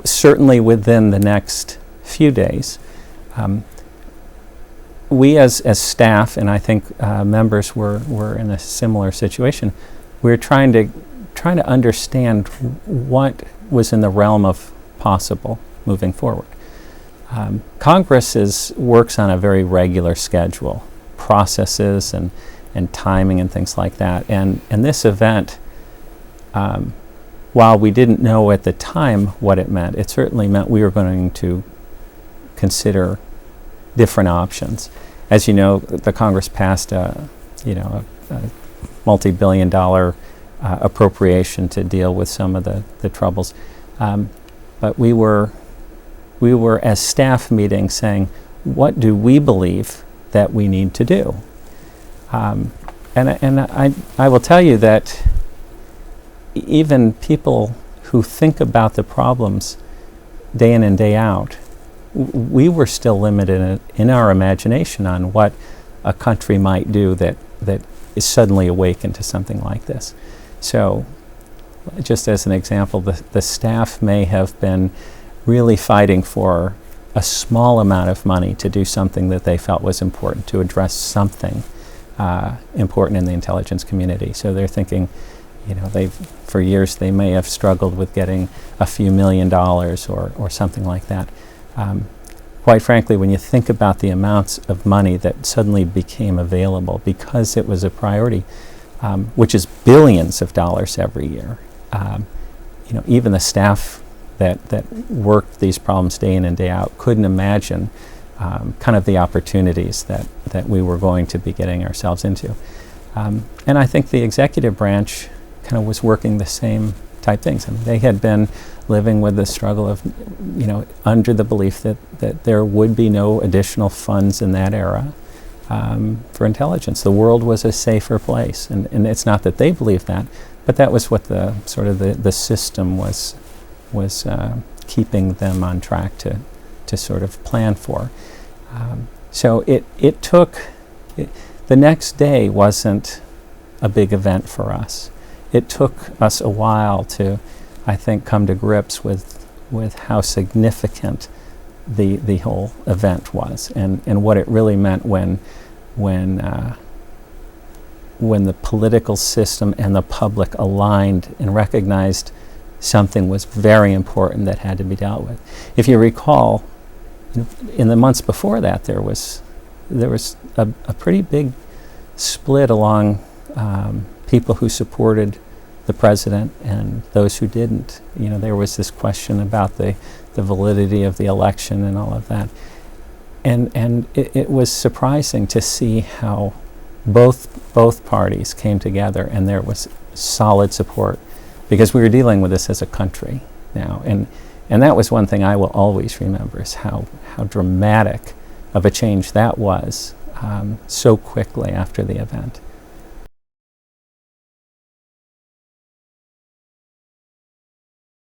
certainly within the next few days, we as staff, and I think members were in a similar situation, we were trying to understand what was in the realm of possible moving forward. Congress works on a very regular schedule, processes and timing and things like that. And this event, while we didn't know at the time what it meant, it certainly meant we were going to consider different options. As you know, the Congress passed a multi-billion-dollar appropriation to deal with some of the troubles. But we were as staff meeting saying, what do we believe that we need to do? And I will tell you that even people who think about the problems day in and day out, we were still limited in our imagination on what a country might do that is suddenly awakened to something like this. So, just as an example, the staff may have been really fighting for a small amount of money to do something that they felt was important, to address something important in the intelligence community. So they're thinking, for years they may have struggled with getting a few $1 million or something like that. Quite frankly, when you think about the amounts of money that suddenly became available because it was a priority, which is billions of dollars every year, even the staff that worked these problems day in and day out couldn't imagine kind of the opportunities that we were going to be getting ourselves into. And I think the executive branch kind of was working the same type things. I mean, they had been living with the struggle of, under the belief that there would be no additional funds in that era for intelligence. The world was a safer place, and it's not that they believed that, but that was what the sort of the system was keeping them on track to sort of plan for. So it took, the next day wasn't a big event for us. It took us a while to, I think, come to grips with how significant the whole event was, and what it really meant when the political system and the public aligned and recognized something was very important that had to be dealt with. If you recall, in the months before that, there was a pretty big split along people who supported the president and those who didn't. There was this question about the validity of the election and all of that. And it was surprising to see how both parties came together and there was solid support, because we were dealing with this as a country now. And that was one thing I will always remember, is how dramatic of a change that was so quickly after the event.